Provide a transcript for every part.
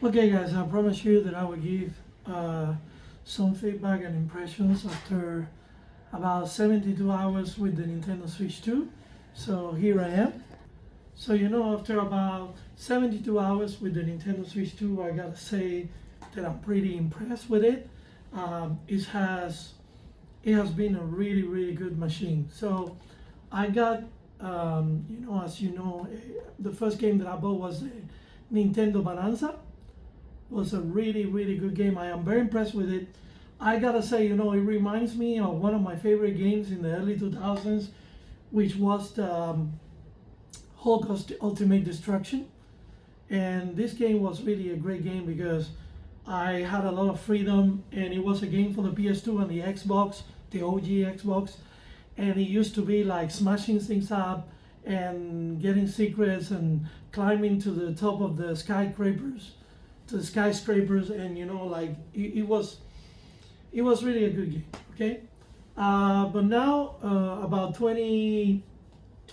Okay, guys, I promise you that I will give some feedback and impressions after about 72 hours with the Nintendo Switch 2. So here I am. So, after about 72 hours with the Nintendo Switch 2, I gotta say that I'm pretty impressed with it. It has been a really, really good machine. So, I got, as you know, the first game that I bought was the Nintendo Bonanza. Was a really, really good game. I am very impressed with it. I gotta say, it reminds me of one of my favorite games in the early 2000s, which was the Hulk Ultimate Destruction. And this game was really a great game because I had a lot of freedom, and it was a game for the PS2 and the Xbox, the OG Xbox. And it used to be like smashing things up and getting secrets and climbing to the top of the skyscrapers, and it was really a good game. Okay, but now about 20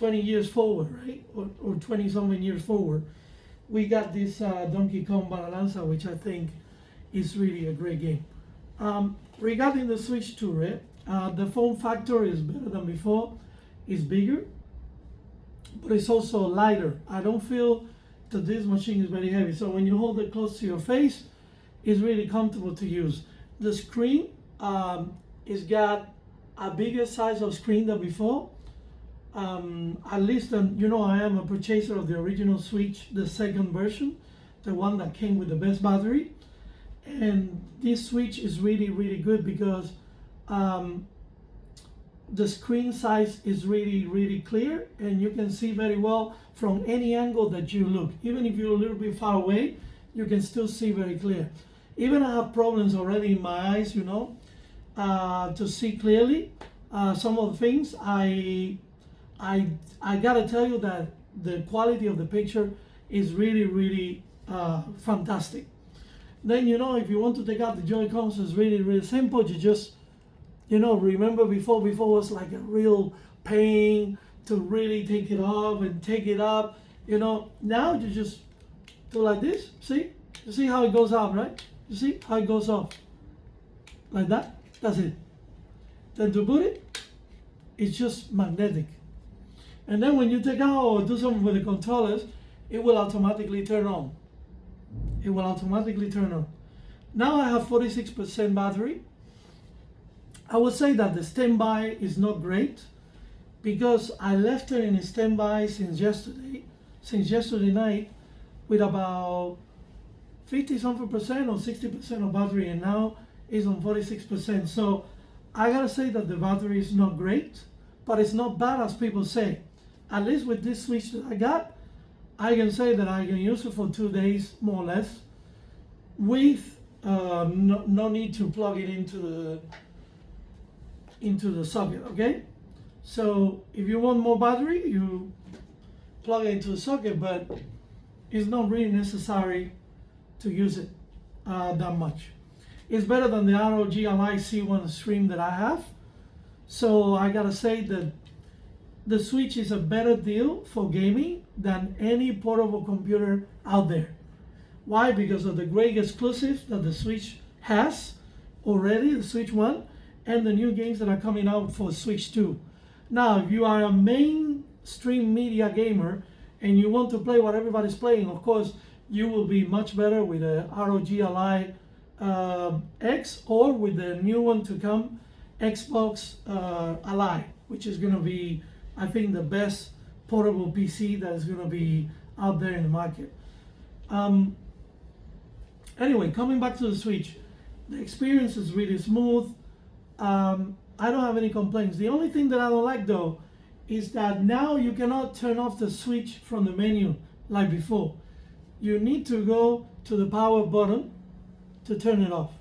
years forward, right, or 20 something years forward, we got this Donkey Kong Bonanza, which I think is really a great game. Regarding the Switch 2, right, the form factor is better than before. It's bigger, but it's also lighter. I don't feel that this machine is very heavy. So when you hold it close to your face, it's really comfortable to use. The screen is got a bigger size of screen than before. At least, I am a purchaser of the original Switch, the second version, the one that came with the best battery. And this Switch is really, really good because the screen size is really, really clear, and you can see very well from any angle that you look. Even if you're a little bit far away, you can still see very clear. Even I have problems already in my eyes, to see clearly some of the things. I gotta tell you that the quality of the picture is really, really fantastic. Then, if you want to take out the Joy-Cons, it's really, really simple. You just remember before was like a real pain to really take it off and take it up. Now you just do like this. See? You see how it goes out, right? You see how it goes off? Like that. That's it. Then to put it, it's just magnetic. And then when you take out or do something with the controllers, it will automatically turn on. It will automatically turn on. Now I have 46% battery. I would say that the standby is not great because I left it in standby since yesterday night, with about 50 something percent or 60% of battery, and now it's on 46%. So I gotta say that the battery is not great, but it's not bad as people say. At least with this Switch that I got, I can say that I can use it for 2 days more or less, with no need to plug it into the socket. Okay, so if you want more battery, you plug it into the socket, but it's not really necessary to use it that much. It's better than the ROG Ally C1 Stream that I have. So I gotta say that the Switch is a better deal for gaming than any portable computer out there. Why? Because of the great exclusives that the Switch has already, the Switch 1, and the new games that are coming out for Switch 2. Now, if you are a mainstream media gamer and you want to play what everybody's playing, of course, you will be much better with the ROG Ally X, or with the new one to come, Xbox Ally, which is going to be, I think, the best portable PC that is going to be out there in the market. Anyway, coming back to the Switch, the experience is really smooth. I don't have any complaints. The only thing that I don't like, though, is that now you cannot turn off the Switch from the menu like before. You need to go to the power button to turn it off.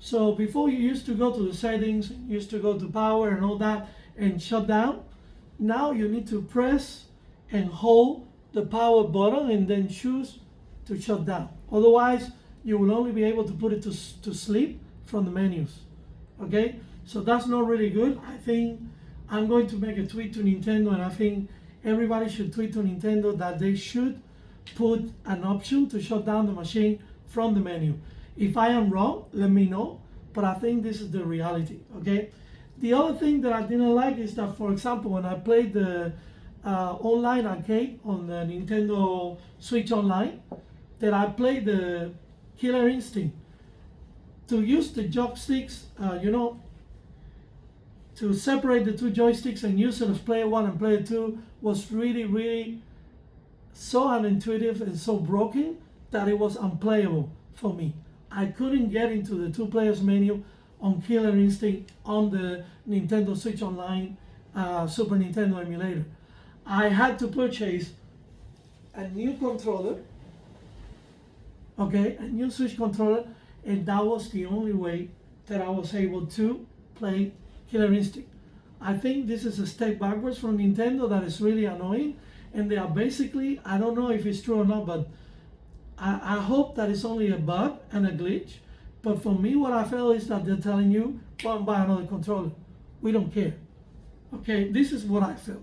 So before, you used to go to the settings, you used to go to power and all that and shut down. Now you need to press and hold the power button and then choose to shut down. Otherwise, you will only be able to put it to sleep from the menus. Okay, so that's not really good. I think I'm going to make a tweet to Nintendo, and I think everybody should tweet to Nintendo that they should put an option to shut down the machine from the menu. If I am wrong, let me know, but I think this is the reality, okay? The other thing that I didn't like is that, for example, when I played the online arcade on the Nintendo Switch Online, that I played the Killer Instinct. To use the joysticks, to separate the two joysticks and use it as player one and player two was really, really so unintuitive and so broken that it was unplayable for me. I couldn't get into the two players menu on Killer Instinct on the Nintendo Switch Online Super Nintendo emulator. I had to purchase a new controller, okay, a new Switch controller, and that was the only way that I was able to play Killer Instinct. I think this is a step backwards from Nintendo that is really annoying, and they are basically, I don't know if it's true or not, but I hope that it's only a bug and a glitch. But for me, what I feel is that they're telling you, go and buy another controller. We don't care. Okay, this is what I feel.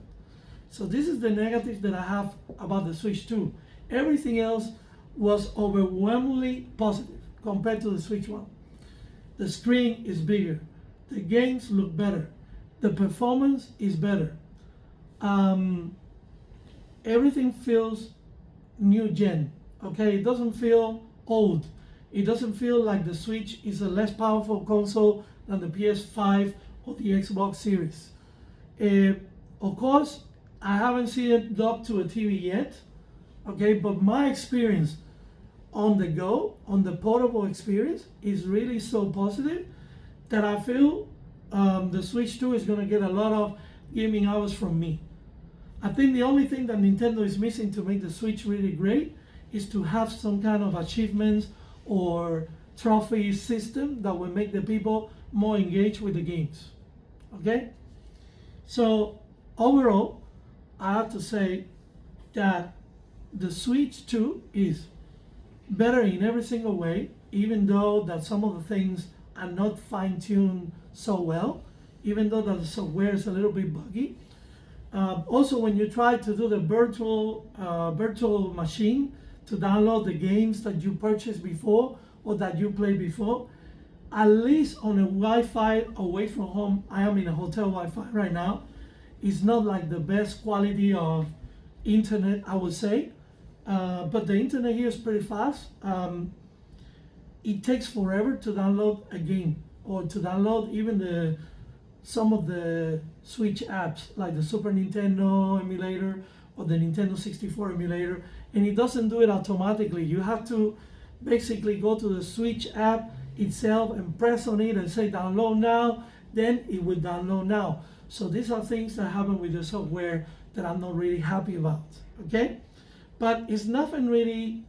So this is the negative that I have about the Switch 2. Everything else was overwhelmingly positive compared to the Switch 1. The screen is bigger. The games look better. The performance is better. Everything feels new gen. Okay, it doesn't feel old. It doesn't feel like the Switch is a less powerful console than the PS5 or the Xbox Series. Of course, I haven't seen it docked to a TV yet. Okay, but my experience on the go, on the portable experience, is really so positive that I feel the Switch 2 is going to get a lot of gaming hours from me. I think the only thing that Nintendo is missing to make the Switch really great is to have some kind of achievements or trophy system that will make the people more engaged with the games. Okay? So overall, I have to say that the Switch 2 is better in every single way, even though that some of the things are not fine-tuned so well, even though that the software is a little bit buggy. Also, when you try to do the virtual machine to download the games that you purchased before or that you played before, at least on a Wi-Fi away from home, I am in a hotel Wi-Fi right now, it's not like the best quality of internet, I would say. But the internet here is pretty fast. It takes forever to download a game or to download even some of the Switch apps like the Super Nintendo emulator or the Nintendo 64 emulator, and it doesn't do it automatically. You have to basically go to the Switch app itself and press on it and say download now, then it will download now. So these are things that happen with the software that I'm not really happy about, okay? But it's nothing really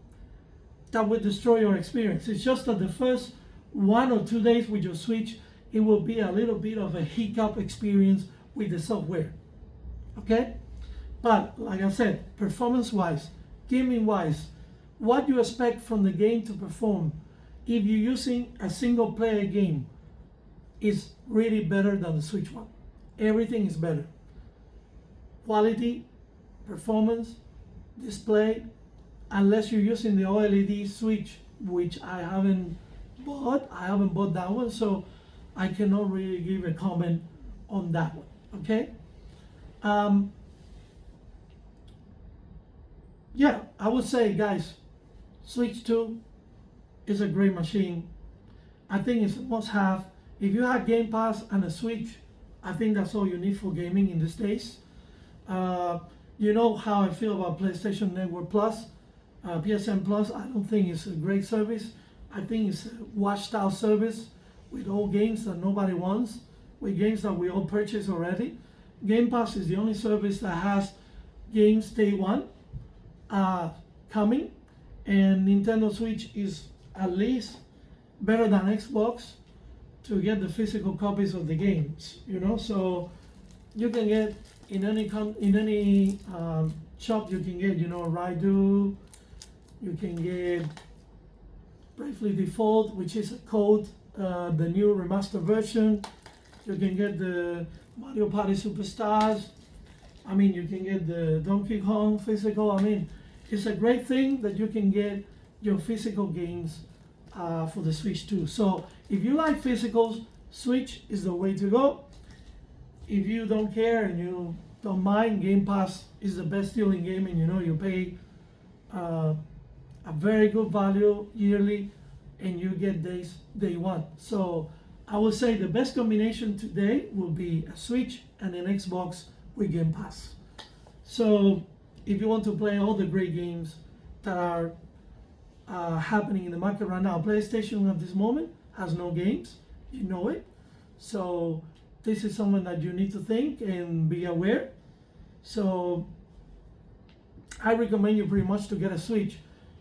that will destroy your experience. It's just that the first 1 or 2 days with your Switch, it will be a little bit of a hiccup experience with the software, okay? But like I said, performance-wise, gaming-wise, what you expect from the game to perform if you're using a single-player game is really better than the Switch one. Everything is better. Quality, performance, display, unless you're using the OLED Switch, which I haven't bought. I haven't bought that one, so I cannot really give a comment on that one, okay? Yeah, I would say, guys, Switch 2 is a great machine. I think it's a must-have. If you have Game Pass and a Switch, I think that's all you need for gaming in these days. You know how I feel about PlayStation Network Plus, PSN Plus. I don't think it's a great service. I think it's a washed out service with all games that nobody wants, with games that we all purchased already. Game Pass is the only service that has games day one coming, and Nintendo Switch is at least better than Xbox to get the physical copies of the games, you know. So you can get in any shop, you can get, you know, Raidu, you can get Bravely Default, which is a code, the new remastered version. You can get the Mario Party Superstars. I mean, you can get the Donkey Kong physical. I mean, it's a great thing that you can get your physical games for the Switch 2. So if you like physicals, Switch is the way to go. If you don't care and you don't mind, Game Pass is the best deal in gaming. You know, you pay a very good value yearly and you get days day one. So I would say the best combination today will be a Switch and an Xbox with Game Pass. So if you want to play all the great games that are happening in the market right now, PlayStation at this moment has no games, you know it. So this is something that you need to think and be aware. So I recommend you pretty much to get a Switch.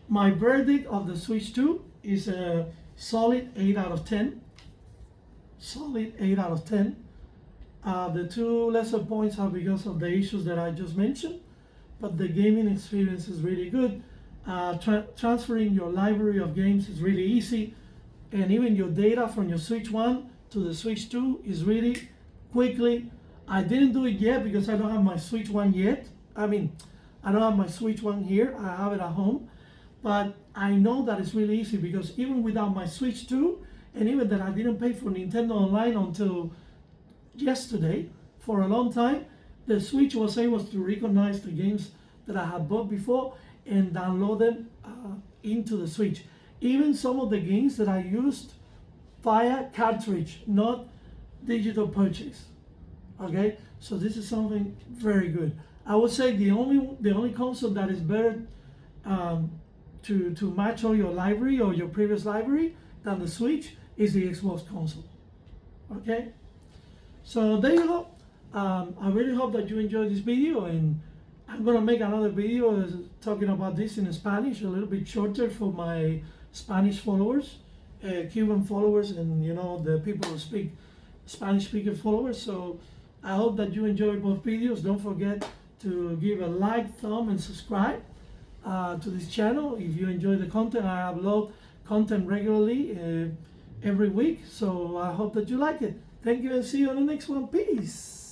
My verdict of the Switch 2 is a solid 8 out of 10. Solid 8 out of 10. The two lesser points are because of the issues that I just mentioned, but the gaming experience is really good. Transferring your library of games is really easy, and even your data from your Switch 1 to the Switch 2 is really quickly. I didn't do it yet because I don't have my Switch 1 yet. I don't have my Switch 1 here, I have it at home, but I know that it's really easy because even without my Switch 2, and even that I didn't pay for Nintendo Online until yesterday, for a long time, the Switch was able to recognize the games that I had bought before and download them into the Switch. Even some of the games that I used via cartridge, not digital purchase. Okay, so this is something very good. I would say the only console that is better to match all your library or your previous library than the Switch is the Xbox console. Okay, so there you go. I really hope that you enjoyed this video, and I'm gonna make another video talking about this in Spanish, a little bit shorter for my Spanish followers, Cuban followers, and you know, the people who speak Spanish speaker followers. So I hope that you enjoy both videos. Don't forget to give a like, thumb, and subscribe to this channel if you enjoy the content. I upload content regularly every week, so I hope that you like it. Thank you and see you on the next one. Peace.